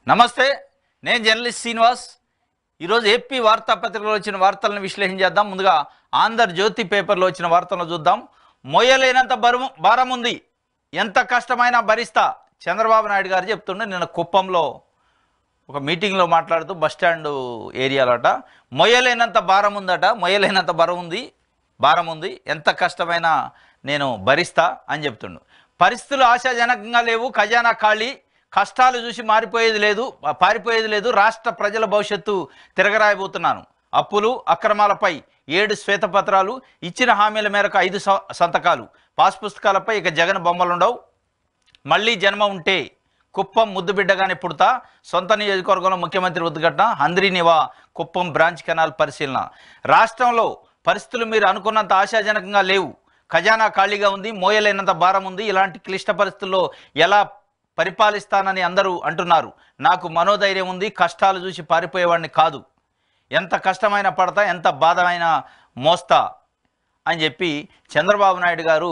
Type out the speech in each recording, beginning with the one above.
నమస్తే, నేను జర్నలిస్ట్ శ్రీనివాస్. ఈరోజు ఏపీ వార్తాపత్రికలో వచ్చిన వార్తలను విశ్లేషించేద్దాం. ముందుగా ఆంధ్రజ్యోతి పేపర్లో వచ్చిన వార్తలను చూద్దాం. మొయ్యలేనంత భారం ఉంది, ఎంత కష్టమైనా భరిస్తా చంద్రబాబు నాయుడు గారు చెప్తుండే. నిన్న కుప్పంలో ఒక మీటింగ్లో మాట్లాడుతూ బస్టాండ్ ఏరియాలోట మొయ్యలేనంత భారం ఉందట. మొయ్యలేనంత భారం ఉంది, ఎంత కష్టమైనా నేను భరిస్తా అని చెప్తుండు. పరిస్థితులు ఆశాజనకంగా లేవు, ఖజానా ఖాళీ, కష్టాలు చూసి పారిపోయేది లేదు. రాష్ట్ర ప్రజల భవిష్యత్తు తిరగరాయబోతున్నాను. అప్పులు అక్రమాలపై 7 శ్వేతపత్రాలు, ఇచ్చిన హామీల మేరకు 5 సంతకాలు. పాస్ పుస్తకాలపై ఇక జగన్ బొమ్మలుండవు. మళ్ళీ జన్మ ఉంటే కుప్పం ముద్దుబిడ్డగానే పుడతా. సొంత నియోజకవర్గంలో ముఖ్యమంత్రి ఉద్ఘాటన. హంద్రీనివా కుప్పం బ్రాంచ్ కెనాల్ పరిశీలన. రాష్ట్రంలో పరిస్థితులు మీరు అనుకున్నంత ఆశాజనకంగా లేవు, ఖజానా ఖాళీగా ఉంది, మోయలేనంత భారం ఉంది. ఇలాంటి క్లిష్ట పరిస్థితుల్లో ఎలా పరిపాలిస్తానని అందరూ అంటున్నారు. నాకు మనోధైర్యం ఉంది, కష్టాలు చూసి పారిపోయేవాడిని కాదు. ఎంత కష్టమైన పడతా, ఎంత బాధమైన మోస్తా అని చెప్పి చంద్రబాబు నాయుడు గారు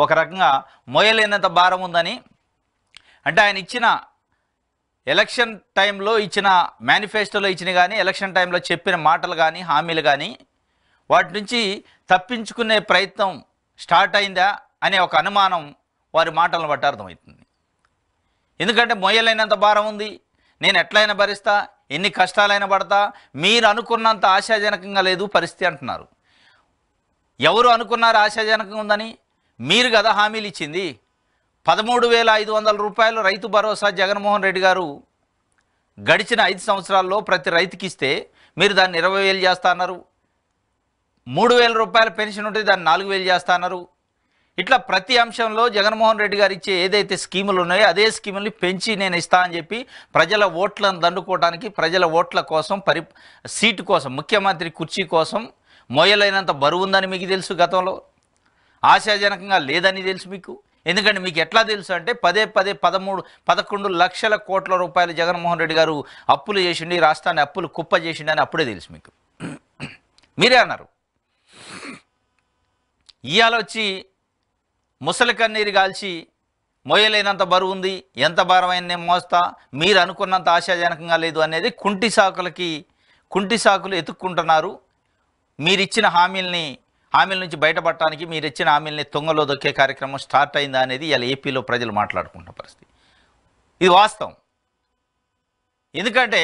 ఒక రకంగా మోయలేనంత భారం ఉందని, అంటే ఆయన ఇచ్చిన ఎలక్షన్ టైంలో ఇచ్చిన మేనిఫెస్టోలో ఇచ్చిన కానీ, ఎలక్షన్ టైంలో చెప్పిన మాటలు కానీ, హామీలు కానీ, వాటి నుంచి తప్పించుకునే ప్రయత్నం స్టార్ట్ అయిందా అనే ఒక అనుమానం వారి మాటలను బట్టి అర్థమవుతుంది. ఎందుకంటే మొయ్యలేనంత భారం ఉంది, నేను ఎట్లయినా భరిస్తా, ఎన్ని కష్టాలైనా పడతా, మీరు అనుకున్నంత ఆశాజనకంగా లేదు పరిస్థితి అంటున్నారు. ఎవరు అనుకున్నారు ఆశాజనకంగా ఉందని? మీరు కదా హామీలు ఇచ్చింది. 13,500 రూపాయలు రైతు భరోసా జగన్మోహన్ రెడ్డి గారు గడిచిన 5 సంవత్సరాల్లో ప్రతి రైతుకి ఇస్తే మీరు దాన్ని 20,000 చేస్తా అన్నారు. 3,000 రూపాయల పెన్షన్ ఉంటే దాన్ని 4,000 చేస్తా అన్నారు. ఇట్లా ప్రతి అంశంలో జగన్మోహన్ రెడ్డి గారు ఇచ్చే ఏదైతే స్కీములు ఉన్నాయో అదే స్కీముల్ని పెంచి నేను ఇస్తా అని చెప్పి ప్రజల ఓట్లను దండుకోవడానికి, ప్రజల ఓట్ల కోసం, సీటు కోసం, ముఖ్యమంత్రి కుర్చీ కోసం మోయలేనంత బరువు ఉందని మీకు తెలుసు. గతంలో ఆశాజనకంగా లేదని తెలుసు మీకు. ఎందుకంటే మీకు ఎట్లా తెలుసు అంటే 11 లక్షల కోట్ల రూపాయలు జగన్మోహన్ రెడ్డి గారు అప్పులు చేసిండి, రాష్ట్రాన్ని అప్పులు కుప్ప చేసిండి అని అప్పుడే తెలుసు మీకు. మీరే అన్నారు. ఇవాళ వచ్చి ముసలి కన్నీరు కాల్చి మోయలేనంత బరువు ఉంది, ఎంత భారమైన నేను మోస్తా, మీరు అనుకున్నంత ఆశాజనకంగా లేదు అనేది కుంటి సాకులు ఎత్తుక్కుంటున్నారు. మీరిచ్చిన హామీల నుంచి బయటపడటానికి మీరిచ్చిన హామీల్ని తొంగలో దొక్కే కార్యక్రమం స్టార్ట్ అయిందా అనేది ఇలా ఏపీలో ప్రజలు మాట్లాడుకుంటున్న పరిస్థితి. ఇది వాస్తవం. ఎందుకంటే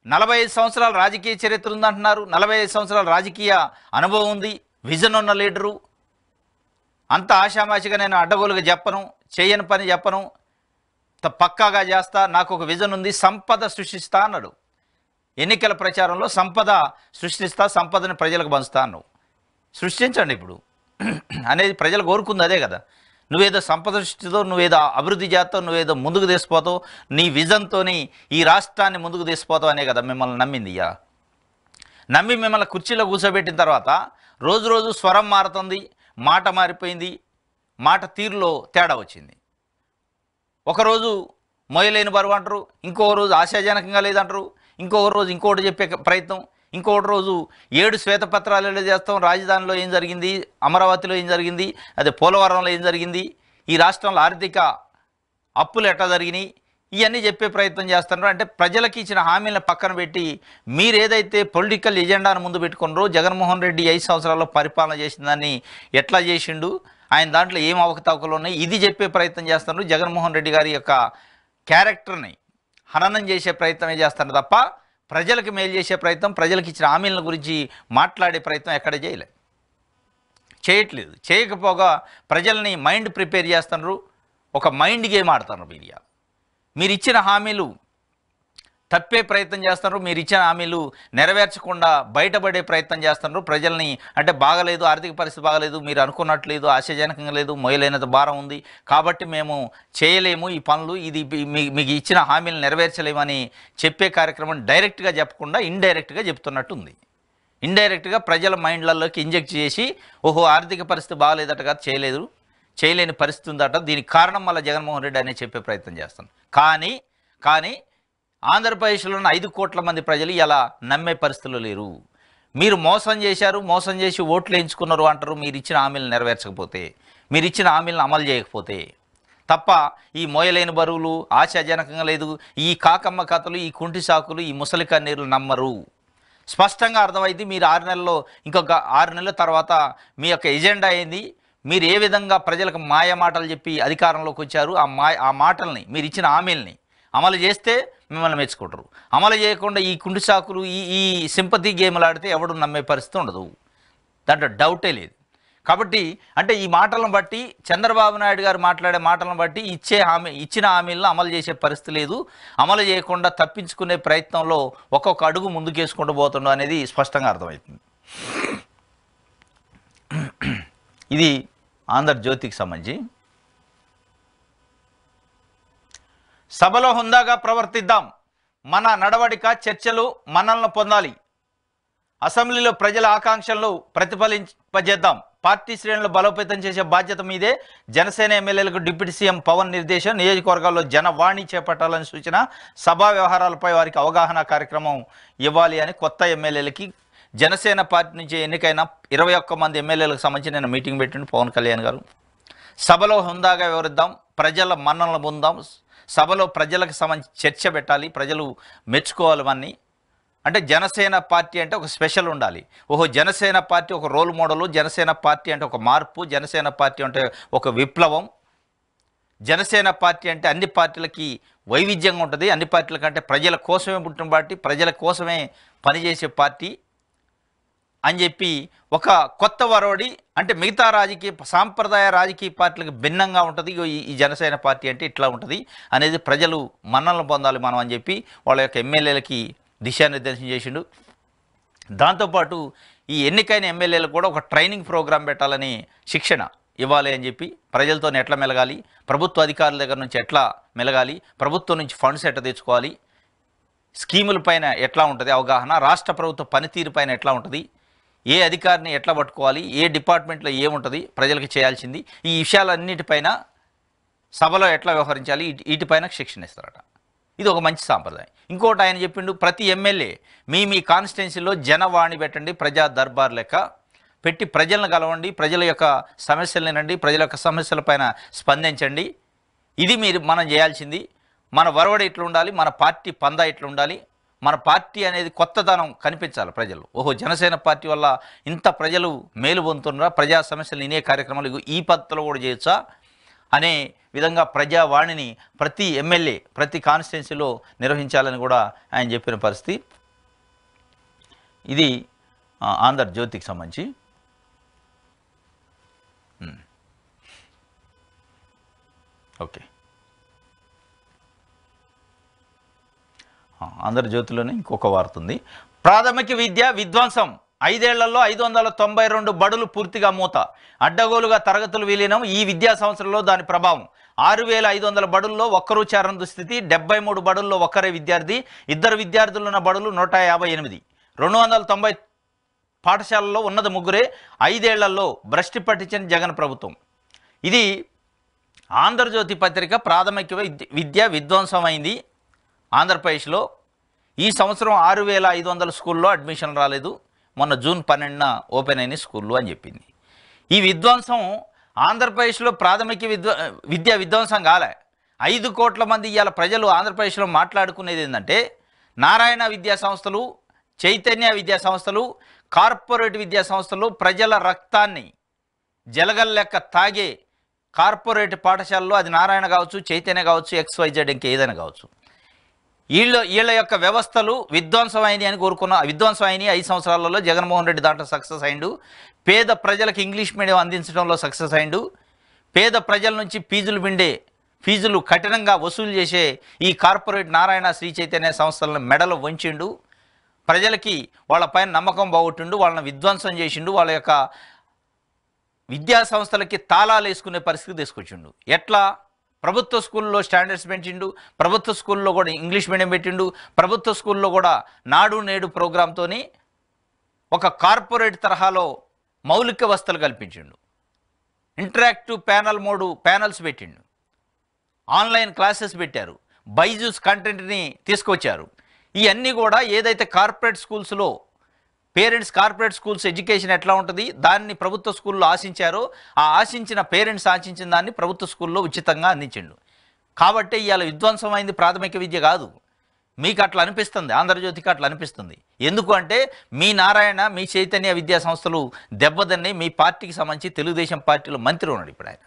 45 సంవత్సరాల రాజకీయ చరిత్ర ఉందంటున్నారు, 45 సంవత్సరాల రాజకీయ అనుభవం ఉంది, విజన్ ఉన్న లీడరు. అంత ఆషామాషిగా నేను అడ్డగోలుగా చెప్పను, చేయని పని చెప్పను, పక్కాగా చేస్తా, నాకు ఒక విజన్ ఉంది, సంపద సృష్టిస్తా అన్నాడు. ఎన్నికల ప్రచారంలో సంపద సృష్టిస్తా, సంపదని ప్రజలకు పంచుతా అన్నావు. సృష్టించండి ఇప్పుడు అనేది ప్రజలు కోరుకుంది అదే కదా. నువ్వేదో సంపద సృష్టితో, నువ్వేదో అభివృద్ధి చేస్తావు, నువ్వేదో ముందుకు తీసుకుపోతావు, నీ విజన్తో ఈ రాష్ట్రాన్ని ముందుకు తీసుకుపోతావు అనే కదా మిమ్మల్ని నమ్మింది. నమ్మి మిమ్మల్ని కుర్చీలో కూర్చోబెట్టిన తర్వాత రోజు స్వరం మారుతుంది, మాట మారిపోయింది, మాట తీరులో తేడా వచ్చింది. ఒకరోజు మొయ్యలేని బరువు అంటారు, ఇంకొక రోజు ఆశాజనకంగా లేదంటారు, ఇంకొక రోజు ఇంకొకటి చెప్పే ప్రయత్నం, ఇంకొకటి రోజు 7 శ్వేతపత్రాలు ఎలా చేస్తాం, రాజధానిలో ఏం జరిగింది, అమరావతిలో ఏం జరిగింది, అదే పోలవరంలో ఏం జరిగింది, ఈ రాష్ట్రంలో ఆర్థిక అప్పులు ఎట్లా జరిగినాయి, ఇవన్నీ చెప్పే ప్రయత్నం చేస్తున్నారు. అంటే ప్రజలకు ఇచ్చిన హామీలను పక్కన పెట్టి మీరు ఏదైతే పొలిటికల్ ఎజెండాను ముందు పెట్టుకున్నారో, జగన్మోహన్ రెడ్డి 5 సంవత్సరాల్లో పరిపాలన చేసిన దాన్ని ఎట్లా చేసిండు, ఆయన దాంట్లో ఏం అవకతవకలు ఉన్నాయి, ఇది చెప్పే ప్రయత్నం చేస్తున్నారు. జగన్మోహన్ రెడ్డి గారి యొక్క క్యారెక్టర్ని హననం చేసే ప్రయత్నమే చేస్తున్నారు తప్ప ప్రజలకు మేలు చేసే ప్రయత్నం, ప్రజలకు ఇచ్చిన హామీల గురించి మాట్లాడే ప్రయత్నం ఎక్కడ చేయట్లేదు. చేయకపోగా ప్రజల్ని మైండ్ ప్రిపేర్ చేస్తున్నారు, ఒక మైండ్ గేమ్ ఆడుతున్నారు. మీరు ఇచ్చిన హామీలు తప్పే ప్రయత్నం చేస్తున్నారు, మీరు ఇచ్చిన హామీలు నెరవేర్చకుండా బయటపడే ప్రయత్నం చేస్తున్నారు. ప్రజల్ని అంటే బాగలేదు, ఆర్థిక పరిస్థితి బాగలేదు, మీరు అనుకున్నట్లేదు, ఆశాజనకంగా లేదు, మొయ్యలేనంత భారం ఉంది, కాబట్టి మేము చేయలేము ఈ పనులు, ఇది మీకు ఇచ్చిన హామీలు నెరవేర్చలేమని చెప్పే కార్యక్రమం డైరెక్ట్గా చెప్పకుండా ఇండైరెక్ట్గా చెప్తున్నట్టుంది. ఇండైరెక్ట్గా ప్రజల మైండ్లలోకి ఇంజెక్ట్ చేసి, ఓహో ఆర్థిక పరిస్థితి బాగలేదట కదా, చేయలేని పరిస్థితి ఉందట, దీనికి కారణం మళ్ళీ జగన్మోహన్ రెడ్డి అనే చెప్పే ప్రయత్నం చేస్తాను. కానీ ఆంధ్రప్రదేశ్లో ఉన్న 5 కోట్ల మంది ప్రజలు ఇలా నమ్మే పరిస్థితుల్లో లేరు. మీరు మోసం చేసి ఓట్లు వేయించుకున్నారు అంటారు. మీరు ఇచ్చిన హామీలను నెరవేర్చకపోతే, మీరు ఇచ్చిన హామీలను అమలు చేయకపోతే తప్ప ఈ మోయలేని బరువులు ఆశాజనకంగా లేదు, ఈ కాకమ్మ కథలు, ఈ కుంటి సాకులు, ఈ ముసలి కన్నీరులు నమ్మరు. స్పష్టంగా అర్థమైంది. మీరు 6 నెలల్లో, ఇంకొక 6 నెలల తర్వాత మీ యొక్క ఎజెండా ఏంది, మీరు ఏ విధంగా ప్రజలకు మాయ మాటలు చెప్పి అధికారంలోకి వచ్చారు, ఆ మాటల్ని, మీరు ఇచ్చిన హామీల్ని అమలు చేస్తే మిమ్మల్ని మెచ్చుకుంటారు. అమలు చేయకుండా ఈ కుంటి సాకులు, ఈ సింపతి గేమ్లు ఆడితే ఎవడు నమ్మే పరిస్థితి ఉండదు, దాంట్లో డౌటే లేదు. కాబట్టి అంటే ఈ మాటలను బట్టి, చంద్రబాబు నాయుడు గారు మాట్లాడే మాటలను బట్టి ఇచ్చిన హామీలను అమలు చేసే పరిస్థితి లేదు. అమలు చేయకుండా తప్పించుకునే ప్రయత్నంలో ఒక్కొక్క అడుగు ముందుకేసుకుంటూ పోతుండో అనేది స్పష్టంగా అర్థమవుతుంది. ఇది ఆంధ్రజ్యోతికి సంబంధించి. సభలో హుందాగా ప్రవర్తిద్దాం, మన నడవడిక చర్చలు మన్నలను పొందాలి, అసెంబ్లీలో ప్రజల ఆకాంక్షలను ప్రతిఫలింపజేద్దాం, పార్టీ శ్రేణులు బలోపేతం చేసే బాధ్యత మీదే, జనసేన ఎమ్మెల్యేలకు డిప్యూటీ సీఎం పవన్ నిర్దేశం, నియోజకవర్గాల్లో జనవాణి చేపట్టాలని సూచన, సభా వ్యవహారాలపై వారికి అవగాహన కార్యక్రమం ఇవ్వాలి అని కొత్త ఎమ్మెల్యేలకి జనసేన పార్టీ నుంచి ఎన్నికైన 21 మంది ఎమ్మెల్యేలకు సంబంధించి నేను మీటింగ్ పెట్టిండు పవన్ కళ్యాణ్ గారు. సభలో హుందాగా వివరిద్దాం, ప్రజల మన్ననలు పొందాం, సభలో ప్రజలకు సంబంధించి చర్చ పెట్టాలి, ప్రజలు మెచ్చుకోవాలని. అంటే జనసేన పార్టీ అంటే ఒక స్పెషల్ ఉండాలి. ఓహో, జనసేన పార్టీ ఒక రోల్ మోడలు, జనసేన పార్టీ అంటే ఒక మార్పు, జనసేన పార్టీ అంటే ఒక విప్లవం, జనసేన పార్టీ అంటే అన్ని పార్టీలకి వైవిధ్యంగా ఉంటుంది, అన్ని పార్టీల కంటే ప్రజల కోసమే పుట్టిన పార్టీ, ప్రజల కోసమే పనిచేసే పార్టీ అని చెప్పి ఒక కొత్త వరవడి. అంటే మిగతా సాంప్రదాయ రాజకీయ పార్టీలకు భిన్నంగా ఉంటుంది ఈ జనసేన పార్టీ అంటే ఇట్లా ఉంటుంది అనేది ప్రజలు మన్ననలు పొందాలి మనం అని చెప్పి వాళ్ళ యొక్క ఎమ్మెల్యేలకి దిశానిర్దేశం చేసిండు. దాంతోపాటు ఈ ఎన్నికైన ఎమ్మెల్యేలకు కూడా ఒక ట్రైనింగ్ ప్రోగ్రాం పెట్టాలని, శిక్షణ ఇవ్వాలి అని చెప్పి, ప్రజలతో ఎట్లా మెలగాలి, ప్రభుత్వ అధికారుల దగ్గర నుంచి ఎట్లా మెలగాలి, ప్రభుత్వం నుంచి ఫండ్స్ ఎట్లా తెచ్చుకోవాలి, స్కీముల పైన ఎట్లా ఉంటుంది అవగాహన, రాష్ట్ర ప్రభుత్వ పనితీరు పైన ఎట్లా ఉంటుంది, ఏ అధికారిని ఎట్లా పట్టుకోవాలి, ఏ డిపార్ట్మెంట్లో ఏముంటుంది ప్రజలకు చేయాల్సింది, ఈ విషయాలన్నిటిపైన సభలో ఎట్లా వ్యవహరించాలి, వీటిపైన శిక్షణ ఇస్తారట. ఇది ఒక మంచి సాంప్రదాయం. ఇంకోటి ఆయన చెప్పిండు, ప్రతి ఎమ్మెల్యే మీ కాన్స్టిట్యున్సీలో జనవాణి పెట్టండి, ప్రజా దర్బార్ లెక్క పెట్టి ప్రజలను కలవండి, ప్రజల యొక్క సమస్యలు వినండి, ప్రజల యొక్క సమస్యలపైన స్పందించండి. ఇది మనం చేయాల్సింది. మన వరవడి ఇట్లా ఉండాలి, మన పార్టీ పందా ఇట్లా ఉండాలి, మన పార్టీ అనేది కొత్తదనం కనిపించాలి ప్రజలు. ఓహో, జనసేన పార్టీ వల్ల ఇంత ప్రజలు మేలు పొందుతున్నారా, ప్రజా సమస్యలు వినే కార్యక్రమాలు ఈ పద్ధతిలో కూడా చేయొచ్చా అనే విధంగా ప్రజావాణిని ప్రతి ఎమ్మెల్యే ప్రతి కాన్స్టిట్యున్సీలో నిర్వహించాలని కూడా ఆయన చెప్పిన పరిస్థితి. ఇది ఆంధ్రజ్యోతికి సంబంధించి. ఓకే, ఆంధ్రజ్యోతిలోనే ఇంకొక వార్త ఉంది. ప్రాథమిక విద్య విధ్వంసం, 5 ఏళ్లలో 592 బడులు పూర్తిగా మూత, అడ్డగోలుగా తరగతులు విలీనం, ఈ విద్యా సంవత్సరంలో దాని ప్రభావం. 6500 బడుల్లో ఒక్కరూ చేరని దుస్థితి, 73 బడుల్లో ఒక్కరే విద్యార్థి, 2 విద్యార్థులున్న బడులు 158, 290 పాఠశాలల్లో ఉన్నది 3, 5 ఏళ్లలో భ్రష్టి పట్టించిన జగన్ ప్రభుత్వం. ఇది ఆంధ్రజ్యోతి పత్రిక. ప్రాథమిక విద్య విధ్వంసమైంది ఆంధ్రప్రదేశ్లో. ఈ సంవత్సరం 6500 స్కూల్లో అడ్మిషన్ రాలేదు, మొన్న జూన్ 12న ఓపెన్ అయిన స్కూళ్ళు అని చెప్పింది. ఈ విధ్వంసం ఆంధ్రప్రదేశ్లో ప్రాథమిక విద్య విధ్వంసం కాలే. 5 కోట్ల మంది ఇవాళ ప్రజలు ఆంధ్రప్రదేశ్లో మాట్లాడుకునేది ఏంటంటే, నారాయణ విద్యా సంస్థలు, చైతన్య విద్యా సంస్థలు, కార్పొరేట్ విద్యా సంస్థలు ప్రజల రక్తాన్ని జలగల్లెక్క తాగే కార్పొరేట్ పాఠశాలలో, అది నారాయణ కావచ్చు, చైతన్య కావచ్చు, XYZ ఇంకేదైనా కావచ్చు, వీళ్ళ యొక్క వ్యవస్థలు విధ్వంసమైనవి అని కోరుకున్న విధ్వంసమైనవి 5 సంవత్సరాలలో జగన్మోహన్ రెడ్డి దాంట్లో సక్సెస్ అయిండు. పేద ప్రజలకు ఇంగ్లీష్ మీడియం అందించడంలో సక్సెస్ అయిండు. పేద ప్రజల నుంచి ఫీజులు కఠినంగా వసూలు చేసే ఈ కార్పొరేట్ నారాయణ శ్రీ చైతన్య సంస్థలను మెడలు వంచిండు. ప్రజలకి వాళ్ళపైన నమ్మకం పోగొట్టిండు, వాళ్ళని విధ్వంసం చేసిండు, వాళ్ళ యొక్క విద్యా సంస్థలకి తాళాలు వేసుకునే పరిస్థితి తీసుకొచ్చిండు. ఎట్లా? ప్రభుత్వ స్కూల్లో స్టాండర్డ్స్ పెంచిండు, ప్రభుత్వ స్కూల్లో కూడా ఇంగ్లీష్ మీడియం పెట్టిండు, ప్రభుత్వ స్కూల్లో కూడా నాడు నేడు ప్రోగ్రాంతో ఒక కార్పొరేట్ తరహాలో మౌలిక వసతులు కల్పించిండు. ఇంటరాక్టివ్ ప్యానల్స్ పెట్టిండు, ఆన్లైన్ క్లాసెస్ పెట్టారు, బైజూస్ కంటెంట్ని తీసుకొచ్చారు. ఇవన్నీ కూడా ఏదైతే కార్పొరేట్ స్కూల్స్లో పేరెంట్స్ కార్పొరేట్ స్కూల్స్ ఎడ్యుకేషన్ ఎట్లా ఉంటుంది, దాన్ని ప్రభుత్వ స్కూల్లో ఆశించారో ఆ ఆశించిన పేరెంట్స్ ఆశించిన దాన్ని ప్రభుత్వ స్కూల్లో ఉచితంగా అందించిండు. కాబట్టి ఇవాళ విధ్వంసమైంది ప్రాథమిక విద్య కాదు. మీకు అట్లా అనిపిస్తుంది, ఆంధ్రజ్యోతికి అట్లా అనిపిస్తుంది. ఎందుకు అంటే మీ నారాయణ, మీ చైతన్య విద్యా సంస్థలు దెబ్బతిని మీ పార్టీకి సంబంధించి తెలుగుదేశం పార్టీలో మంత్రి ఉన్నాడు ఇప్పుడు ఆయన.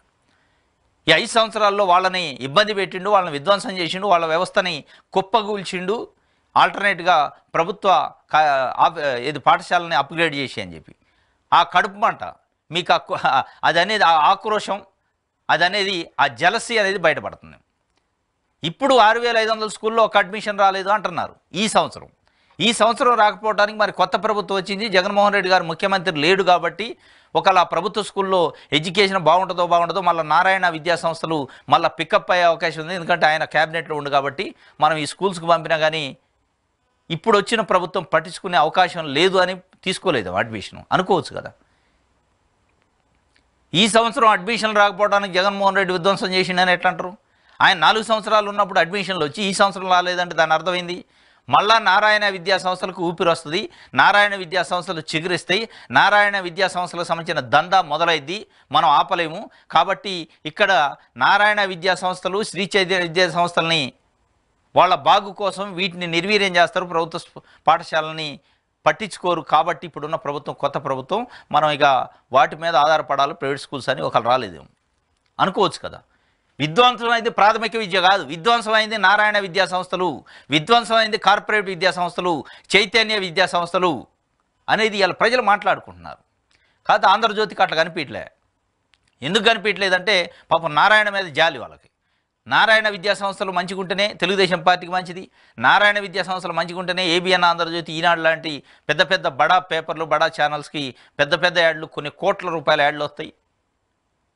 ఈ 5 సంవత్సరాల్లో వాళ్ళని ఇబ్బంది పెట్టిండు, వాళ్ళని విధ్వంసం చేసిండు, వాళ్ళ వ్యవస్థని కుప్పగూల్చిండు. ఆల్టర్నేట్గా ప్రభుత్వ ఇది పాఠశాలని అప్గ్రేడ్ చేసి అని చెప్పి ఆ కడుపు మంట మీకు అది అనేది ఆ ఆక్రోశం, అది అనేది ఆ జలసీ అనేది బయటపడుతుంది. ఇప్పుడు 6500 స్కూల్లో ఒక అడ్మిషన్ రాలేదు అంటున్నారు ఈ సంవత్సరం రాకపోవడానికి మరి కొత్త ప్రభుత్వం వచ్చింది. జగన్మోహన్ రెడ్డి గారు ముఖ్యమంత్రి లేడు కాబట్టి ఒకవేళ ప్రభుత్వ స్కూల్లో ఎడ్యుకేషన్ బాగుంటుందో మళ్ళీ నారాయణ విద్యా సంస్థలు మళ్ళీ పికప్ అయ్యే అవకాశం ఉంది. ఎందుకంటే ఆయన క్యాబినెట్లో ఉంది కాబట్టి మనం ఈ స్కూల్స్కి పంపినా కానీ ఇప్పుడు వచ్చిన ప్రభుత్వం పట్టించుకునే అవకాశం లేదు అని తీసుకోలేదు అడ్మిషన్ అనుకోవచ్చు కదా. ఈ సంవత్సరం అడ్మిషన్ రాకపోవడానికి జగన్మోహన్ రెడ్డి విధ్వంసం చేసిండని ఎట్లా అంటారు? ఆయన 4 సంవత్సరాలు ఉన్నప్పుడు అడ్మిషన్లు వచ్చి ఈ సంవత్సరం రాలేదంటే దాని అర్థమైంది మళ్ళా నారాయణ విద్యా సంస్థలకు ఊపిరి వస్తుంది, నారాయణ విద్యా సంస్థలు చిగురిస్తాయి, నారాయణ విద్యా సంస్థలకు సంబంధించిన దందా మొదలైద్ది, మనం ఆపలేము. కాబట్టి ఇక్కడ నారాయణ విద్యా సంస్థలు, శ్రీ చైతన్య విద్యా సంస్థలని వాళ్ళ బాగు కోసం వీటిని నిర్వీర్యం చేస్తారు, ప్రభుత్వ పాఠశాలని పట్టించుకోరు. కాబట్టి ఇప్పుడున్న ప్రభుత్వం, కొత్త ప్రభుత్వం, మనం ఇక వాటి మీద ఆధారపడాలి, ప్రైవేట్ స్కూల్స్ అని ఒకరు రాలేదేమో అనుకోవచ్చు కదా. విధ్వంసమైంది ప్రాథమిక విద్య కాదు, విధ్వంసమైంది నారాయణ విద్యా సంస్థలు, విధ్వంసమైంది కార్పొరేట్ విద్యా సంస్థలు, చైతన్య విద్యా సంస్థలు అనేది ఇలా ప్రజలు మాట్లాడుకుంటున్నారు. కాదు ఆంధ్రజ్యోతికి అట్లా కనిపించలే. ఎందుకు కనిపించలేదంటే పాపం నారాయణ మీద జాలి వాళ్ళకి. నారాయణ విద్యా సంస్థలు మంచిగుంటేనే తెలుగుదేశం పార్టీకి మంచిది, నారాయణ విద్యా సంస్థలు మంచిగుంటేనే ఏబిఎన్ ఆంధ్రజ్యోతి, ఈనాడు లాంటి పెద్ద పెద్ద బడా పేపర్లు, బడా ఛానల్స్కి పెద్ద పెద్ద యాడ్లు, కొన్ని కోట్ల రూపాయల యాడ్లు వస్తాయి.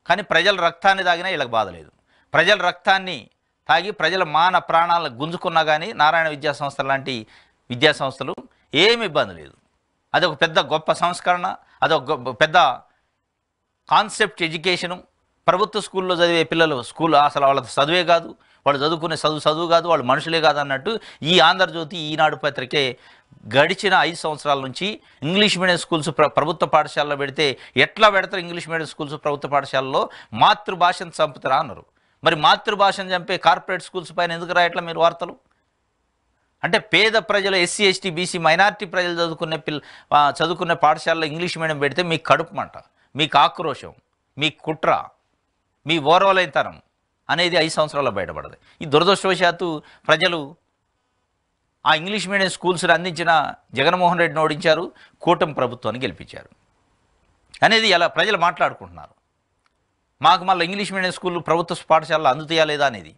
కానీ ప్రజల రక్తాన్ని తాగినా వీళ్ళకి బాధ లేదు. ప్రజల రక్తాన్ని తాగి ప్రజల మాన ప్రాణాలను గుంజుకున్నా కానీ నారాయణ విద్యా సంస్థలు లాంటి విద్యా సంస్థలు ఏమి ఇబ్బంది లేదు. అదొక పెద్ద గొప్ప సంస్కరణ, అదొక పెద్ద కాన్సెప్ట్ ఎడ్యుకేషను. ప్రభుత్వ స్కూల్లో చదివే పిల్లలు స్కూల్ అసలు వాళ్ళ చదువే కాదు, వాళ్ళు చదువుకునే చదువు కాదు, వాళ్ళు మనుషులే కాదు అన్నట్టు ఈ ఆంధ్రజ్యోతి, ఈనాడు పత్రికే గడిచిన 5 సంవత్సరాల నుంచి ఇంగ్లీష్ మీడియం స్కూల్స్ ప్రభుత్వ పాఠశాలలో పెడితే ఎట్లా పెడతారు? ఇంగ్లీష్ మీడియం స్కూల్స్ ప్రభుత్వ పాఠశాలలో మాతృభాషను చంపుతారా అన్నారు. మరి మాతృభాషను చంపే కార్పొరేట్ స్కూల్స్ పైన ఎందుకు రాయట్లా మీరు వార్తలు? అంటే పేద ప్రజలు, ఎస్సీ ఎస్టీ బీసీ మైనారిటీ ప్రజలు చదువుకునే పాఠశాలలో ఇంగ్లీష్ మీడియం పెడితే మీకు కడుపు మంట, మీకు ఆక్రోశం, మీ కుట్ర, మీ ఓర్వలైతనం అనేది 5 సంవత్సరాల్లో బయటపడదు. ఈ దురదృష్టవశాత్తు ప్రజలు ఆ ఇంగ్లీష్ మీడియం స్కూల్స్ని అందించిన జగన్మోహన్ రెడ్డిని ఓడించారు, కూటమి ప్రభుత్వాన్ని గెలిపించారు అనేది ఇలా ప్రజలు మాట్లాడుకుంటున్నారు. మాకు మళ్ళీ ఇంగ్లీష్ మీడియం స్కూళ్ళు ప్రభుత్వ పాఠశాలలో అందుతాయా లేదా అనేది.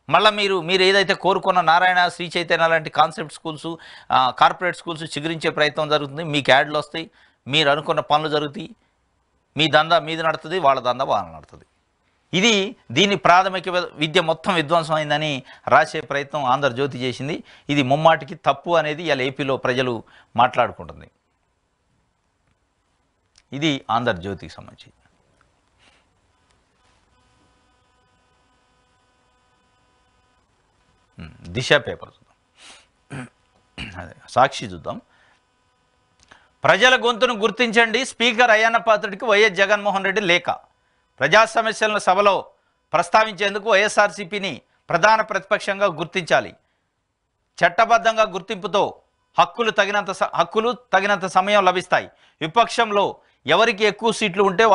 మళ్ళీ మీరు ఏదైతే కోరుకున్న నారాయణ, శ్రీ చైతన్య లాంటి కాన్సెప్ట్ స్కూల్స్, కార్పొరేట్ స్కూల్స్ చిగురించే ప్రయత్నం జరుగుతుంది. మీకు యాడ్లు వస్తాయి, మీరు అనుకున్న పనులు జరుగుతాయి, మీ దందా మీది నడుతుంది, వాళ్ళ దందా వాళ్ళ నడుతుంది. దీని ప్రాథమిక విద్య మొత్తం విధ్వంసం అయిందని రాసే ప్రయత్నం ఆంధ్రజ్యోతి చేసింది. ఇది ముమ్మాటికి తప్పు అనేది ఇలా ఏపీలో ప్రజలు మాట్లాడుకుంటుంది. ఇది ఆంధ్రజ్యోతికి సంబంధించి. దిశ పేపర్ చూద్దాం, అదే సాక్షి చూద్దాం. ప్రజల గొంతును గుర్తించండి, స్పీకర్ అయ్యన్న పాత్రుడికి వైఎస్ జగన్మోహన్ రెడ్డి లేఖ. ప్రజా సమస్యలను సభలో ప్రస్తావించేందుకు వైఎస్ఆర్సీపీని ప్రధాన ప్రతిపక్షంగా గుర్తించాలి. చట్టబద్ధంగా గుర్తింపుతో హక్కులు తగినంత సమయం లభిస్తాయి. విపక్షంలో ఎవరికి ఎక్కువ సీట్లు ఉంటే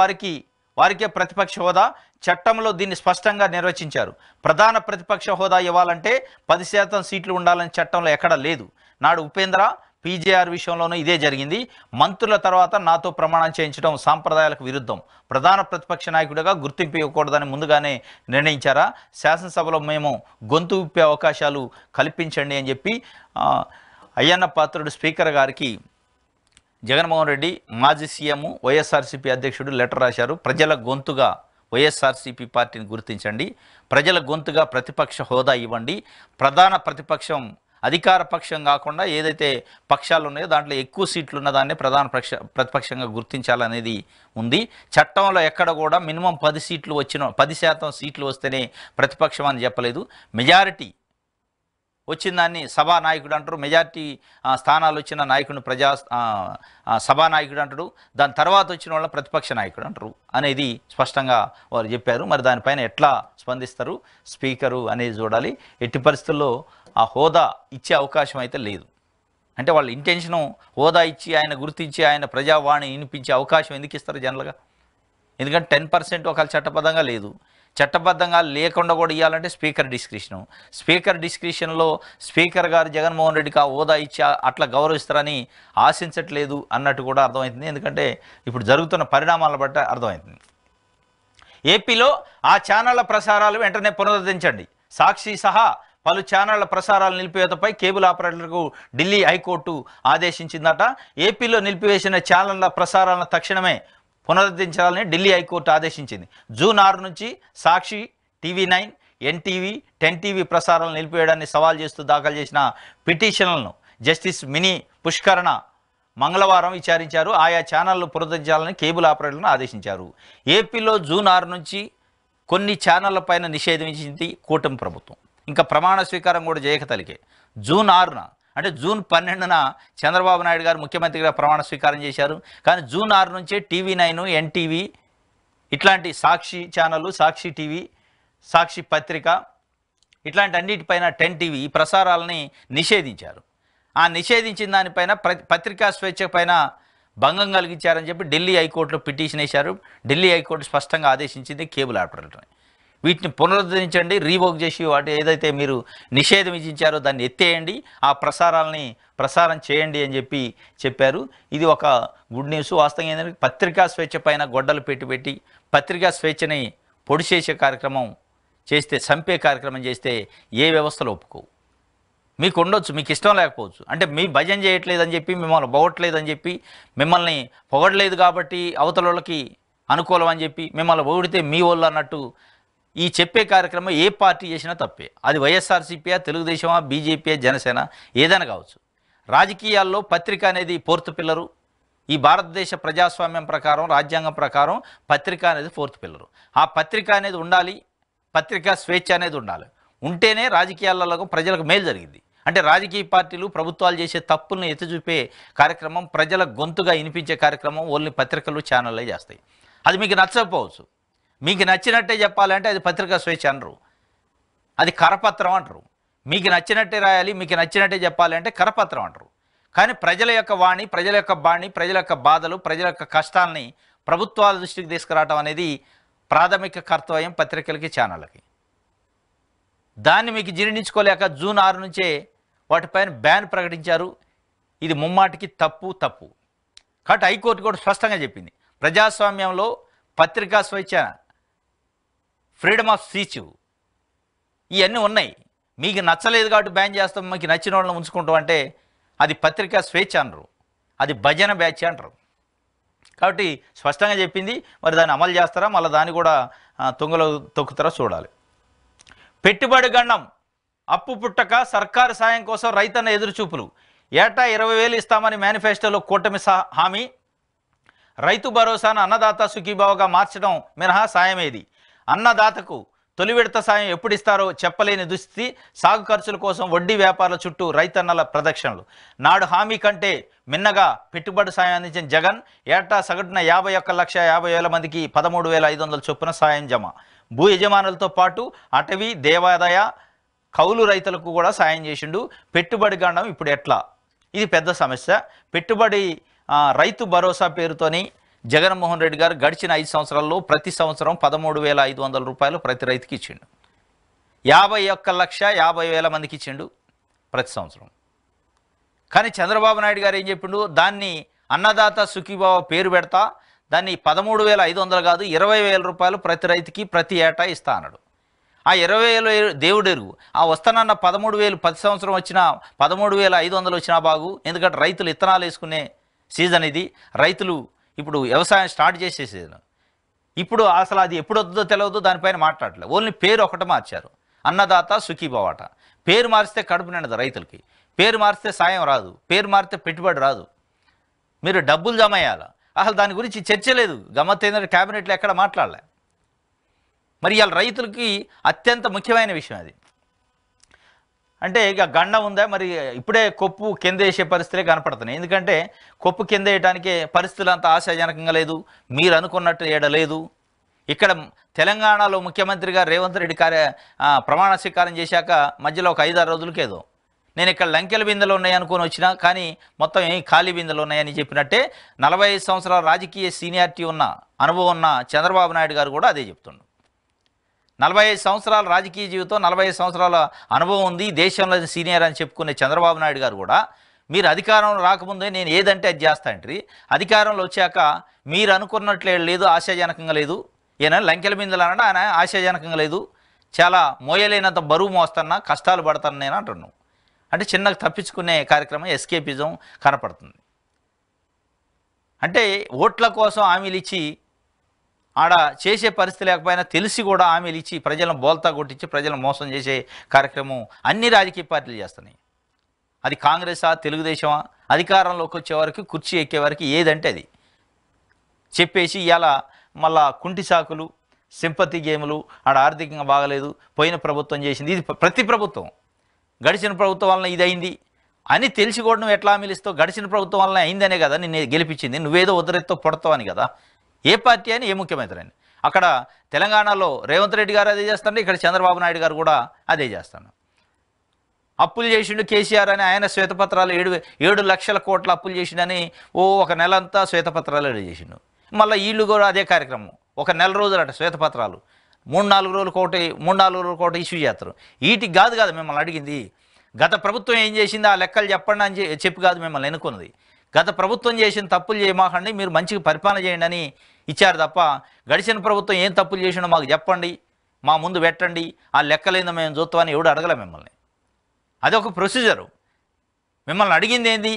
వారికే ప్రతిపక్ష హోదా. చట్టంలో దీన్ని స్పష్టంగా నిర్వచించారు. ప్రధాన ప్రతిపక్ష హోదా ఇవ్వాలంటే 10% సీట్లు ఉండాలని చట్టంలో ఎక్కడా లేదు. నాడు ఉపేంద్ర, పీజేఆర్ విషయంలోనూ ఇదే జరిగింది. మంత్రుల తర్వాత నాతో ప్రమాణం చేయించడం సాంప్రదాయాలకు విరుద్ధం. ప్రధాన ప్రతిపక్ష నాయకుడిగా గుర్తింపు ఇవ్వకూడదని ముందుగానే నిర్ణయించారా? శాసనసభలో మేము గొంతు విప్పే అవకాశాలు కల్పించండి అని చెప్పి అయ్యన్న పాత్రుడు స్పీకర్ గారికి జగన్మోహన్ రెడ్డి, మాజీ సీఎం, వైఎస్ఆర్సీపీ అధ్యక్షుడు లెటర్ రాశారు. ప్రజల గొంతుగా వైఎస్ఆర్సీపీ పార్టీని గుర్తించండి, ప్రజల గొంతుగా ప్రతిపక్ష హోదా ఇవ్వండి, ప్రధాన ప్రతిపక్షం అధికార పక్షం కాకుండా ఏదైతే పక్షాలు ఉన్నాయో దాంట్లో ఎక్కువ సీట్లు ఉన్నదాన్ని ప్రధాన ప్రతిపక్షంగా గుర్తించాలనేది ఉంది. చట్టంలో ఎక్కడ కూడా మినిమం 10% సీట్లు వస్తేనే ప్రతిపక్షం అని చెప్పలేదు. మెజారిటీ వచ్చిందాన్ని సభానాయకుడు అంటారు, మెజార్టీ స్థానాలు వచ్చిన నాయకుడిని సభానాయకుడు అంటాడు, దాని తర్వాత వచ్చిన వాళ్ళ ప్రతిపక్ష నాయకుడు అంటారు అనేది స్పష్టంగా వారు చెప్పారు. మరి దానిపైన ఎట్లా స్పందిస్తారు స్పీకరు అనేది చూడాలి. ఎట్టి పరిస్థితుల్లో ఆ హోదా ఇచ్చే అవకాశం అయితే లేదు. అంటే వాళ్ళ ఇంటెన్షను హోదా ఇచ్చి ఆయన గుర్తించి ఆయన ప్రజావాణి వినిపించే అవకాశం ఎందుకు ఇస్తారు జనరల్గా? ఎందుకంటే 10% ఒకవేళ చట్టబద్ధంగా లేదు, చట్టబద్ధంగా లేకుండా కూడా ఇవ్వాలంటే స్పీకర్ డిస్క్రిషన్లో స్పీకర్ గారు జగన్మోహన్ రెడ్డికి ఆ హోదా ఇచ్చి అట్లా గౌరవిస్తారని ఆశించట్లేదు అన్నట్టు కూడా అర్థమవుతుంది. ఎందుకంటే ఇప్పుడు జరుగుతున్న పరిణామాలను బట్టి అర్థమవుతుంది. ఏపీలో ఆ ఛానళ్ల ప్రసారాలు వెంటనే పునరుద్ధరించండి. సాక్షి సహా పలు ఛానళ్ల ప్రసారాల నిలిపివేతపై కేబుల్ ఆపరేటర్లకు ఢిల్లీ హైకోర్టు ఆదేశించిందట. ఏపీలో నిలిపివేసిన ఛానళ్ల ప్రసారాలను తక్షణమే పునరుద్ధరించాలని ఢిల్లీ హైకోర్టు ఆదేశించింది. జూన్ 6 నుంచి సాక్షి, TV9, NTV, 10TV ప్రసారాలను నిలిపివేయడాన్ని సవాల్ చేస్తూ దాఖలు చేసిన పిటిషన్లను జస్టిస్ మినీ పుష్కరణ మంగళవారం విచారించారు. ఆయా ఛానళ్లు పునరుద్ధరించాలని కేబుల్ ఆపరేటర్లను ఆదేశించారు. ఏపీలో జూన్ 6 నుంచి కొన్ని ఛానళ్ల పైన నిషేధం విధించింది కూటమి ప్రభుత్వం. ఇంకా ప్రమాణ స్వీకారం కూడా చేయక తలికే. జూన్ 6న అంటే జూన్ 12న చంద్రబాబు నాయుడు గారు ముఖ్యమంత్రిగా ప్రమాణ స్వీకారం చేశారు. కానీ జూన్ 6 నుంచే TV9, NTV ఇట్లాంటి సాక్షి ఛానళ్ళు, సాక్షి టీవీ, సాక్షి పత్రిక ఇట్లాంటి అన్నిటిపైన 10TV ఈ ప్రసారాలని నిషేధించారు. ఆ నిషేధించిన దానిపైన పత్రికా స్వేచ్ఛ పైన భంగం కలిగించారని చెప్పి ఢిల్లీ హైకోర్టులో పిటిషన్ వేశారు. ఢిల్లీ హైకోర్టు స్పష్టంగా ఆదేశించింది కేబుల్ ఆపరేటర్ని వీటిని పునరుద్ధరించండి, రీవోక్ చేసి వాటి ఏదైతే మీరు నిషేధం విధించారో దాన్ని ఎత్తేయండి, ఆ ప్రసారాలని ప్రసారం చేయండి అని చెప్పారు. ఇది ఒక గుడ్ న్యూస్. వాస్తవంగా ఏంటంటే పత్రికా స్వేచ్ఛ పైన గొడ్డలు పెట్టి పత్రికా స్వేచ్ఛని పొడి చేసే కార్యక్రమం చేస్తే, చంపే కార్యక్రమం చేస్తే ఏ వ్యవస్థలో ఒప్పుకోవు. మీకు ఉండొచ్చు, మీకు ఇష్టం లేకపోవచ్చు, అంటే మీ భజన చేయట్లేదని చెప్పి, మిమ్మల్ని పొగట్లేదని చెప్పి, మిమ్మల్ని పొగడలేదు కాబట్టి అవతల వాళ్ళకి అనుకూలం అని చెప్పి మిమ్మల్ని పొగిడితే మీ వాళ్ళు అన్నట్టు ఈ చెప్పే కార్యక్రమం ఏ పార్టీ చేసినా తప్పే. అది వైఎస్ఆర్సీపీయా, తెలుగుదేశమా, బీజేపీయా, జనసేన ఏదైనా కావచ్చు. రాజకీయాల్లో పత్రిక అనేది ఫోర్త్ పిల్లరు. ఈ భారతదేశ ప్రజాస్వామ్యం ప్రకారం, రాజ్యాంగం ప్రకారం పత్రిక అనేది ఫోర్త్ పిల్లరు. ఆ పత్రిక అనేది ఉండాలి, పత్రికా స్వేచ్ఛ అనేది ఉండాలి. ఉంటేనే రాజకీయాలలో ప్రజలకు మేలు జరిగింది. అంటే రాజకీయ పార్టీలు, ప్రభుత్వాలు చేసే తప్పులను ఎత్తిచూపే కార్యక్రమం, ప్రజల గొంతుగా వినిపించే కార్యక్రమం ఓన్లీ పత్రికలు, ఛానళ్ళే చేస్తాయి. అది మీకు నచ్చకపోవచ్చు. మీకు నచ్చినట్టే చెప్పాలంటే అది పత్రికా స్వేచ్ఛ అనరు, అది కరపత్రం అంటారు. మీకు నచ్చినట్టే రాయాలి, మీకు నచ్చినట్టే చెప్పాలి అంటే కరపత్రం అంటారు. కానీ ప్రజల యొక్క వాణి, ప్రజల యొక్క బాణి, ప్రజల యొక్క బాధలు, ప్రజల యొక్క కష్టాలని ప్రభుత్వాల దృష్టికి తీసుకురావడం అనేది ప్రాథమిక కర్తవ్యం పత్రికలకి, ఛానళ్ళకి. దాన్ని మీకు జీర్ణించుకోలేక జూన్ 6 నుంచే వాటిపైన బ్యాన్ ప్రకటించారు. ఇది ముమ్మాటికి తప్పు. కాబట్టి హైకోర్టు కూడా స్పష్టంగా చెప్పింది, ప్రజాస్వామ్యంలో పత్రికా స్వేచ్ఛ, ఫ్రీడమ్ ఆఫ్ స్పీచ్ ఇవన్నీ ఉన్నాయి. మీకు నచ్చలేదు కాబట్టి బ్యాన్ చేస్తాం, మీకు నచ్చిన వాళ్ళని ఉంచుకుంటాం అంటే అది పత్రికా స్వేచ్ఛ అనరు, అది భజన బ్యాచ్ అంటారు. కాబట్టి స్పష్టంగా చెప్పింది. మరి దాన్ని అమలు చేస్తారా, మళ్ళీ దాన్ని కూడా తుంగలో తొక్కుతారా చూడాలి. పెట్టుబడి గండం, అప్పు పుట్టక సర్కారు సాయం కోసం రైతన్న ఎదురుచూపులు. ఏటా 20,000 ఇస్తామని మేనిఫెస్టోలో కూటమి హామీ. రైతు భరోసాను అన్నదాత సుఖీభావగా మార్చడం మినహా సాయం ఏది? అన్నదాతకు తొలి విడత సాయం ఎప్పుడు ఇస్తారో చెప్పలేని దుస్థితి. సాగు ఖర్చుల కోసం వడ్డీ వ్యాపారుల చుట్టూ రైతన్నల ప్రదక్షిణలు. నాడు హామీ కంటే మిన్నగా పెట్టుబడి సాయం అందించిన జగన్ ఏటా సగటున 51,50,000 మందికి 13,500 చొప్పున సాయం జమ. భూ యజమానులతో పాటు అటవీ, దేవాదాయ, కౌలు రైతులకు కూడా సాయం చేసిండు. పెట్టుబడి గండం ఇప్పుడు ఎట్లా? ఇది పెద్ద సమస్య. పెట్టుబడి రైతు భరోసా పేరుతోని జగన్మోహన్ రెడ్డి గారు గడిచిన 5 సంవత్సరాల్లో ప్రతి సంవత్సరం 13,500 రూపాయలు ప్రతి రైతుకి ఇచ్చిండు. 51,50,000 మందికి ఇచ్చిండు ప్రతి సంవత్సరం. కానీ చంద్రబాబు నాయుడు గారు ఏం చెప్పిండు, దాన్ని అన్నదాత సుఖీభావ పేరు పెడతా, దాన్ని 13,500 కాదు 20,000 రూపాయలు ప్రతి రైతుకి ప్రతి ఏటా ఇస్తా అన్నాడు. ఆ 20,000 దేవుడెరుగు. ఆ వస్తానన్న 13,000 ప్రతి సంవత్సరం వచ్చినా 13,500 వచ్చినా బాగు. ఎందుకంటే రైతులు ఇత్తనాలు వేసుకునే సీజన్ ఇది. రైతులు ఇప్పుడు వ్యవసాయం స్టార్ట్ చేసే సీజన్. ఇప్పుడు అసలు అది ఎప్పుడు వద్దో తెలియదు, దానిపైన మాట్లాడలేదు. ఓన్లీ పేరు ఒకటి మార్చారు, అన్నదాత సుఖీభావట. పేరు మారిస్తే కడుపు నిండదు రైతులకి, పేరు మారిస్తే సాయం రాదు, పేరు మారితే పెట్టుబడి రాదు. మీరు డబ్బులు జమ అయ్యాలా, అసలు దాని గురించి చర్చ లేదు. గమ్మత్ ఏంటంటే క్యాబినెట్లో ఎక్కడ మాట్లాడలే. మరి ఇవాళ రైతులకి అత్యంత ముఖ్యమైన విషయం అది. అంటే ఇక గండం ఉందా మరి ఇప్పుడే కొప్పు కింద వేసే పరిస్థితులే కనపడుతున్నాయి. ఎందుకంటే కొప్పు కింద వేయడానికే పరిస్థితులు అంత ఆశాజనకంగా లేదు, మీరు అనుకున్నట్టు ఏడలేదు. ఇక్కడ తెలంగాణలో ముఖ్యమంత్రిగా రేవంత్ రెడ్డి ప్రమాణ స్వీకారం చేశాక మధ్యలో ఒక 5-6 రోజులకేదో నేను ఇక్కడ లంకెల బిందెలు ఉన్నాయి అనుకొని వచ్చినా, కానీ మొత్తం ఏం ఖాళీ బిందెలు ఉన్నాయని చెప్పినట్టే 45 సంవత్సరాల రాజకీయ సీనియారిటీ ఉన్న అనుభవం ఉన్న చంద్రబాబు నాయుడు గారు కూడా అదే చెప్తుండు. 45 సంవత్సరాల రాజకీయ జీవితం, 45 సంవత్సరాల అనుభవం ఉంది, దేశంలో సీనియర్ అని చెప్పుకునే చంద్రబాబు నాయుడు గారు కూడా మీరు అధికారంలో రాకముందే నేను ఏదంటే అది చేస్తా అంటారు, అధికారంలో వచ్చాక మీరు అనుకున్నట్లే లేదు, ఆశాజనకంగా లేదు. ఈయన లంకెల బిందెలు అన్నాడు, ఆయన ఆశాజనకంగా లేదు, చాలా మోయలేనంత బరువు మోస్తున్నా, కష్టాలు పడతాను నేను అంటున్నాను. అంటే చిన్నగా తప్పించుకునే కార్యక్రమం, ఎస్కేపిజం కనపడుతుంది. అంటే ఓట్ల కోసం హామీలు ఇచ్చి ఆడ చేసే పరిస్థితి లేకపోయినా తెలిసి కూడా హామీలు ఇచ్చి ప్రజలను బోల్తా కొట్టించి ప్రజలను మోసం చేసే కార్యక్రమం అన్ని రాజకీయ పార్టీలు చేస్తున్నాయి. అది కాంగ్రెసా, తెలుగుదేశమా, అధికారంలోకి వచ్చే వరకు, కుర్చీ ఎక్కే వరకు ఏదంటే అది చెప్పేసి ఇలా మళ్ళా కుంటి సాకులు, సింపతి గేములు, ఆడ ఆర్థికంగా బాగలేదు, పోయిన ప్రభుత్వం చేసింది, ఇది ప్రతి ప్రభుత్వం గడిచిన ప్రభుత్వం వలన ఇది అయింది అని తెలిసి కూడా నువ్వు ఎట్లా హామీలు ఇస్తావు? గడిచిన ప్రభుత్వం వలన అయిందనే కదా నిన్ను గెలిపించింది, నువ్వేదో ఉదరెత్తో పొడతావని కదా. ఏ పార్టీ అని, ఏ ముఖ్యమంత్రి అని. అక్కడ తెలంగాణలో రేవంత్ రెడ్డి గారు అదే చేస్తాడు, ఇక్కడ చంద్రబాబు నాయుడు గారు కూడా అదే చేస్తాడు. అప్పులు చేసిండు కేసీఆర్ అని ఆయన శ్వేతపత్రాలు 7 లక్షల కోట్ల అప్పులు చేసిండని ఒక నెల అంతా శ్వేతపత్రాలు రెడీ చేసిండు. మళ్ళీ వీళ్ళు కూడా అదే కార్యక్రమం, ఒక నెల రోజులట శ్వేతపత్రాలు, 3-4 రోజులు ఇష్యూ చేస్తారు. వీటికి కాదు మిమ్మల్ని అడిగింది. గత ప్రభుత్వం ఏం చేసింది ఆ లెక్కలు చెప్పండి అని చెప్పి కాదు మిమ్మల్ని ఎన్నుకున్నది. గత ప్రభుత్వం చేసిన తప్పులు చేయమాకండి, మీరు మంచిగా పరిపాలన చేయండి అని ఇచ్చారు తప్ప, గడిచిన ప్రభుత్వం ఏం తప్పులు చేసిండో మాకు చెప్పండి, మా ముందు పెట్టండి, ఆ లెక్కలేదో మేము చూస్తామని ఎవడు అడగలే మిమ్మల్ని. అదొక ప్రొసీజరు. మిమ్మల్ని అడిగింది ఏంది?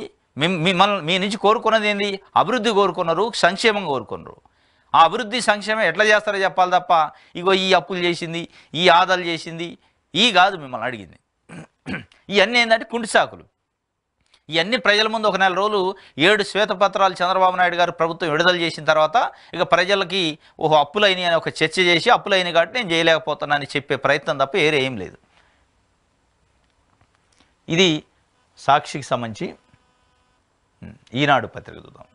మీ నుంచి కోరుకున్నది ఏంది? అభివృద్ధి కోరుకున్నారు, సంక్షేమం కోరుకున్నారు. ఆ అభివృద్ధి సంక్షేమం ఎట్లా చేస్తారో చెప్పాలి తప్ప, ఇగో ఈ అప్పులు చేసింది, ఈ ఆదాలు చేసింది, ఈ కాదు మిమ్మల్ని అడిగింది. ఇవన్నీ ఏంటంటే కుంటి సాకులు. ఇవన్నీ ప్రజల ముందు ఒక నెల రోజులు 7 శ్వేతపత్రాలు చంద్రబాబు నాయుడు గారు ప్రభుత్వం విడుదల చేసిన తర్వాత ఇక ప్రజలకి అప్పులైనవి అని ఒక చర్చ చేసి, అప్పులైనవి కాబట్టి నేను చేయలేకపోతున్నానని చెప్పే ప్రయత్నం తప్ప వేరే ఏం లేదు. ఇది సాక్షికి సంబంధించి ఈనాడు పత్రిక చూద్దాం.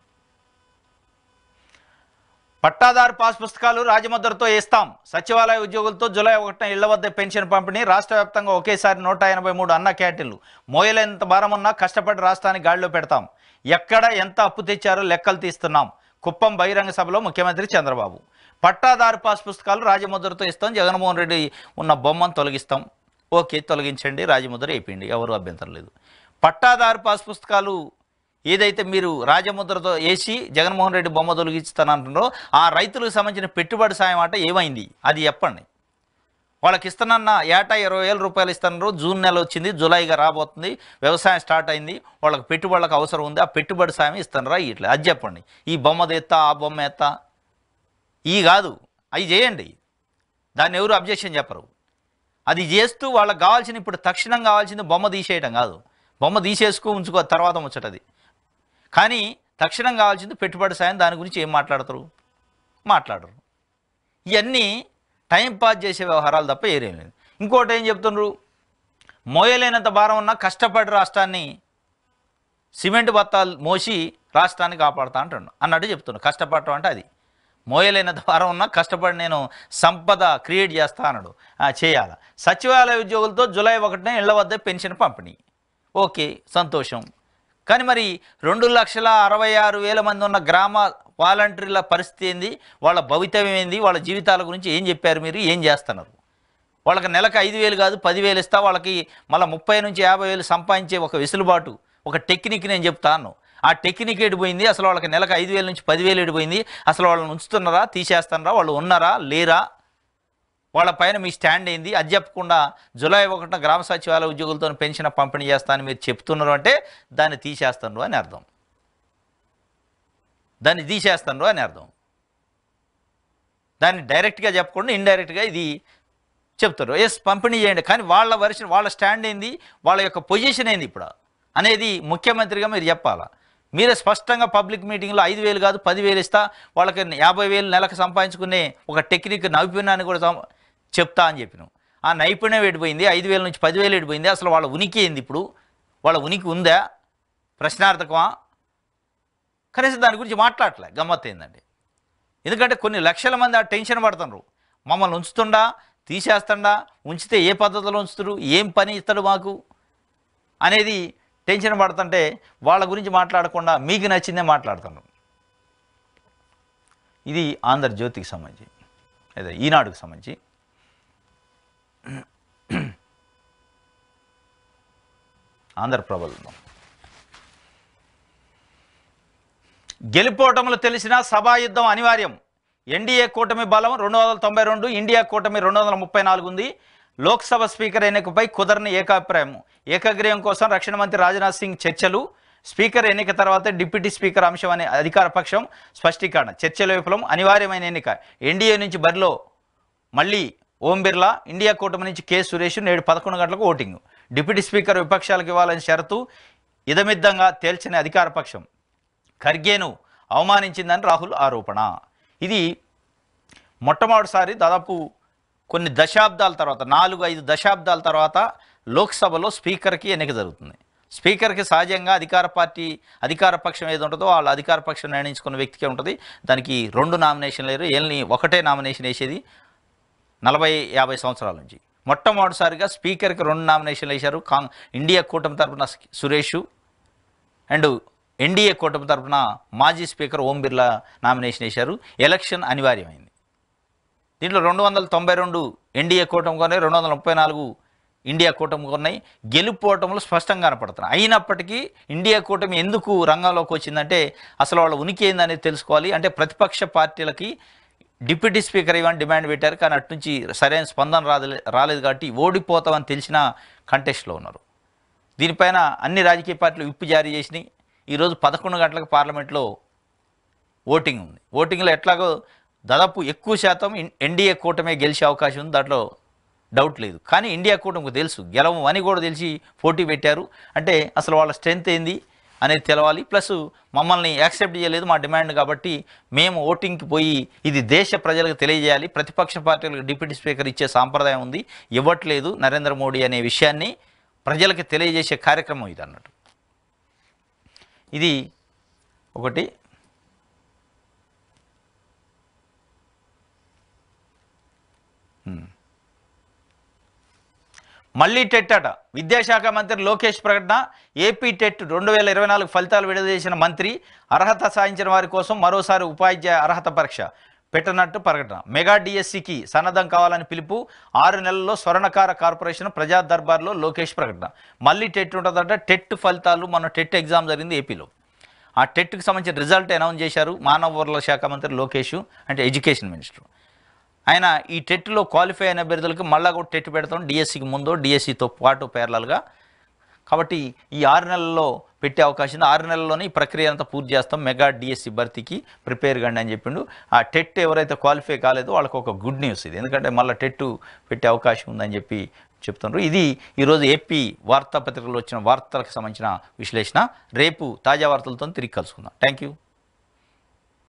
పట్టాదారు పాస్ పుస్తకాలు రాజముద్రతో వేస్తాం, సచివాలయ ఉద్యోగులతో జూలై 1న ఇళ్ల వద్ద పెన్షన్ పంపిణీ, రాష్ట్ర వ్యాప్తంగా ఒకేసారి 183 అన్న క్యాంటీన్లు, మోయలేంత భారం ఉన్నా కష్టపడి రాష్ట్రాన్ని గాడిలో పెడతాం, ఎక్కడ ఎంత అప్పు తెచ్చారో లెక్కలు తీస్తున్నాం, కుప్పం బహిరంగ సభలో ముఖ్యమంత్రి చంద్రబాబు. పట్టాదారు పాస్ పుస్తకాలు రాజముద్రతో ఇస్తాం, జగన్మోహన్ రెడ్డి ఉన్న బొమ్మను తొలగిస్తాం. ఓకే, తొలగించండి, రాజముద్ర వేయండి, ఎవరు అభ్యంతరం లేదు. పట్టాదారు పాస్ పుస్తకాలు ఏదైతే మీరు రాజముద్రతో వేసి జగన్మోహన్ రెడ్డి బొమ్మ తొలగిస్తానంటున్నారో ఆ రైతులకు సంబంధించిన పెట్టుబడి సాయం అట ఏమైంది అది చెప్పండి. వాళ్ళకి ఇస్తానన్న ఏటా 20,000 రూపాయలు ఇస్తున్నారు, జూన్ నెల వచ్చింది, జూలైగా రాబోతుంది, వ్యవసాయం స్టార్ట్ అయింది, వాళ్ళకి పెట్టుబడులకు అవసరం ఉంది, ఆ పెట్టుబడి సాయం ఇస్తున్నారా ఇట్లా అది చెప్పండి. ఈ బొమ్మ తెత్తా, ఆ బొమ్మ ఎత్తా, ఈ కాదు, అవి చేయండి, దాన్ని ఎవరు అబ్జెక్షన్ చెప్పరు. అది చేస్తూ వాళ్ళకి కావాల్సిన, ఇప్పుడు తక్షణం కావాల్సింది బొమ్మ తీసేయటం కాదు, బొమ్మ తీసేసుకో ఉంచుకో తర్వాత ముచ్చటది. కానీ తక్షణం కావాల్సింది పెట్టుబడి సాయం, దాని గురించి ఏం మాట్లాడతారు? మాట్లాడరు. ఇవన్నీ టైం పాస్ చేసే వ్యవహారాలు తప్ప ఏరేం లేదు. ఇంకోటి ఏం చెప్తున్నారు, మోయలేనంత భారం ఉన్న కష్టపడి రాష్ట్రాన్ని సిమెంట్ బత్తాలు మోసి రాష్ట్రాన్ని కాపాడుతా అన్నట్టు చెప్తున్నాడు. కష్టపడటం అంటే అది మోయలేనంత భారం ఉన్న కష్టపడి నేను సంపద క్రియేట్ చేస్తా అన్నాడు. చేయాలి. సచివాలయ ఉద్యోగులతో జూలై 1న ఇళ్ల వద్ద పెన్షన్ పంపిణీ, ఓకే సంతోషం. కానీ మరి 2,66,000 మంది ఉన్న గ్రామ వాలంటీర్ల పరిస్థితి ఏంది, వాళ్ళ భవితవ్యం ఏంది, వాళ్ళ జీవితాల గురించి ఏం చెప్పారు మీరు, ఏం చేస్తున్నారు? వాళ్ళకి నెలకు 5,000 కాదు 10,000 ఇస్తా, వాళ్ళకి మళ్ళీ 30,000 నుంచి 50,000 సంపాదించే ఒక వెసులుబాటు, ఒక టెక్నిక్ నేను చెప్తాను. ఆ టెక్నిక్ ఎడిపోయింది, అసలు వాళ్ళకి నెలకు 5,000 నుంచి 10,000 ఎడిపోయింది, అసలు వాళ్ళని ఉంచుతున్నారా, తీసేస్తున్నారా, వాళ్ళు ఉన్నారా లేరా, వాళ్ళ పైన మీ స్టాండ్ ఏంది అది చెప్పకుండా జూలై 1న గ్రామ సచివాలయ ఉద్యోగులతో పెన్షన్ పంపిణీ చేస్తానని మీరు చెప్తున్నారు అంటే దాన్ని తీసేస్తున్నారు అని అర్థం. దాన్ని తీసేస్తున్నారు అని అర్థం. దాన్ని డైరెక్ట్గా చెప్పకుండా ఇండైరెక్ట్గా ఇది చెప్తారు. ఎస్ పంపిణీ చేయండి, కానీ వాళ్ళ వర్షన్, వాళ్ళ స్టాండ్ ఏంది, వాళ్ళ యొక్క పొజిషన్ ఏంది ఇప్పుడు అనేది ముఖ్యమంత్రిగా మీరు చెప్పాలా. మీరే స్పష్టంగా పబ్లిక్ మీటింగ్లో 5,000 కాదు 10,000 ఇస్తా, వాళ్ళకి 50,000 నెలకు సంపాదించుకునే ఒక టెక్నిక్ నైపుణ్యాన్ని కూడా చెప్తా అని చెప్పినాం. ఆ నైపుణ్యం ఎడిపోయింది, 5,000 నుంచి 10,000 ఎడిపోయింది, అసలు వాళ్ళ ఉనికి ఏంది, ఇప్పుడు వాళ్ళ ఉనికి ఉందా, ప్రశ్నార్థకమా, కనీసం దాని గురించి మాట్లాడలే. గమ్మత్ ఏందండి, ఎందుకంటే కొన్ని లక్షల మంది ఆ టెన్షన్ పడుతున్నారు, మమ్మల్ని ఉంచుతుండా తీసేస్తుండా, ఉంచితే ఏ పద్ధతిలో ఉంచుతారు, ఏం పని ఇస్తాడు మాకు అనేది టెన్షన్ పడుతుంటే వాళ్ళ గురించి మాట్లాడకుండా మీకు నచ్చిందే మాట్లాడుతున్నారు. ఇది ఆంధ్రజ్యోతికి సంబంధించి, అదే ఈనాడుకు సంబంధించి. ఆంధ్రప్రభలో గెలుపోవటంలో తెలిసిన సభాయుద్ధం అనివార్యం, ఎన్డీఏ కూటమి బలం 292, ఇండియా కూటమి 234 ఉంది. లోక్సభ స్పీకర్ ఎన్నికపై కుదరని ఏకాభిప్రాయం, ఏకగ్రీవం కోసం రక్షణ మంత్రి రాజ్నాథ్ సింగ్ చర్చలు. స్పీకర్ ఎన్నిక తర్వాత డిప్యూటీ స్పీకర్ అంశం అనే అధికార పక్షం స్పష్టీకరణ. చర్చల విఫలం, అనివార్యమైన ఎన్నిక. ఎన్డీఏ నుంచి బరిలో మళ్ళీ ఓం బిర్లా, ఇండియా కూటమి నుంచి కె సురేష్. నేడు 11 గంటలకు ఓటింగ్. డిప్యూటీ స్పీకర్ విపక్షాలకు ఇవ్వాలని షరతు ఇదమిద్దంగా తేల్చిన అధికార పక్షం. ఖర్గేను అవమానించిందని రాహుల్ ఆరోపణ. ఇది మొట్టమొదటిసారి దాదాపు కొన్ని దశాబ్దాల తర్వాత, 4-5 దశాబ్దాల తర్వాత లోక్సభలో స్పీకర్కి ఎన్నిక జరుగుతుంది. స్పీకర్కి సహజంగా అధికార పక్షం ఏది ఉంటుందో వాళ్ళ అధికార పక్షం నిర్ణయించుకున్న వ్యక్తికే ఉంటుంది. దానికి 2 నామినేషన్లు లేరు, ఏళ్ళని ఒకటే నామినేషన్ వేసేది 40-50 సంవత్సరాల నుంచి. మొట్టమొదటిసారిగా స్పీకర్కి 2 నామినేషన్లు వేశారు. ఇండియా కూటమి తరఫున సురేష్ అండ్ ఎన్డీఏ కూటమి తరఫున మాజీ స్పీకర్ ఓం బిర్లా నామినేషన్ వేశారు. ఎలక్షన్ అనివార్యమైంది. దీంట్లో 292 ఎన్డీఏ కూటమి కొన్నాయి, 234 ఇండియా కూటమి కొన్నాయి. గెలుపోవటంలో స్పష్టంగా కనపడుతున్నాయి. అయినప్పటికీ ఇండియా కూటమి ఎందుకు రంగంలోకి వచ్చిందంటే అసలు వాళ్ళ ఉనికి ఏందనేది తెలుసుకోవాలి. అంటే ప్రతిపక్ష పార్టీలకి డిప్యూటీ స్పీకర్ ఇవ్వని డిమాండ్ పెట్టారు, కానీ అటు నుంచి సరైన స్పందన రాలేదు కాబట్టి ఓడిపోతామని తెలిసిన కంటెస్ట్లో ఉన్నారు. దీనిపైన అన్ని రాజకీయ పార్టీలు విప్పు జారీ చేసినాయి. ఈరోజు 11 గంటలకు పార్లమెంట్లో ఓటింగ్ ఉంది. ఓటింగ్లో ఎట్లాగో దాదాపు ఎక్కువ శాతం ఎన్డీఏ కూటమే గెలిచే అవకాశం ఉంది, దాంట్లో డౌట్ లేదు. కానీ ఇండియా కూటమికి తెలుసు గెలవం అని కూడా తెలిసి పోటీ పెట్టారు. అంటే అసలు వాళ్ళ స్ట్రెంత్ ఏంది అనేది తెలవాలి. ప్లస్ మమ్మల్ని యాక్సెప్ట్ చేయలేదు మా డిమాండ్, కాబట్టి మేము ఓటింగ్కి పోయి ఇది దేశ ప్రజలకు తెలియజేయాలి. ప్రతిపక్ష పార్టీలకు డిప్యూటీ స్పీకర్ ఇచ్చే సాంప్రదాయం ఉంది, ఇవ్వట్లేదు నరేంద్ర మోడీ అనే విషయాన్ని ప్రజలకు తెలియజేసే కార్యక్రమం ఇది అన్నట్టు. ఇది ఒకటి. మళ్ళీ టెట్ అట. విద్యాశాఖ మంత్రి లోకేష్ ప్రకటన. ఏపీ టెట్ 2024 ఫలితాలు విడుదల చేసిన మంత్రి అర్హత సాధించిన వారి కోసం మరోసారి ఉపాధ్యాయ అర్హత పరీక్ష పెట్టనట్టు ప్రకటన. మెగా డిఎస్సికి సన్నద్ధం కావాలని పిలుపు. 6 నెలల్లో స్వర్ణకార కార్పొరేషన్ ప్రజా దర్బార్లో లోకేష్ ప్రకటన. మళ్ళీ టెట్ ఉంటుందంట. టెట్ ఫలితాలు, మన టెట్ ఎగ్జామ్ జరిగింది ఏపీలో. ఆ టెట్కి సంబంధించిన రిజల్ట్ అనౌన్స్ చేశారు మానవ వనరుల శాఖ మంత్రి లోకేష్, అంటే ఎడ్యుకేషన్ మినిస్టర్. ఆయన ఈ టెట్లో క్వాలిఫై అయిన అభ్యర్థులకు మళ్ళా కూడా టెట్ పెడతాం, డిఎస్సికి ముందో డిఎస్సితో పాటు ప్యారలల్గా. కాబట్టి ఈ 6 నెలల్లో పెట్టే అవకాశం ఉంది. 6 నెలల్లోనే ఈ ప్రక్రియ అంతా పూర్తి చేస్తాం, మెగా డిఎస్సి భర్తీకి ప్రిపేర్ కండి అని చెప్పిండు. ఆ టెట్ ఎవరైతే క్వాలిఫై కాలేదో వాళ్ళకు ఒక గుడ్ న్యూస్ ఇది, ఎందుకంటే మళ్ళీ టెట్ పెట్టే అవకాశం ఉందని చెప్పి చెప్తున్నారు. ఇది ఈరోజు ఏపీ వార్తాపత్రికల్లో వచ్చిన వార్తలకు సంబంధించిన విశ్లేషణ. రేపు తాజా వార్తలతో తిరిగి కలుసుకుందాం. Thank you.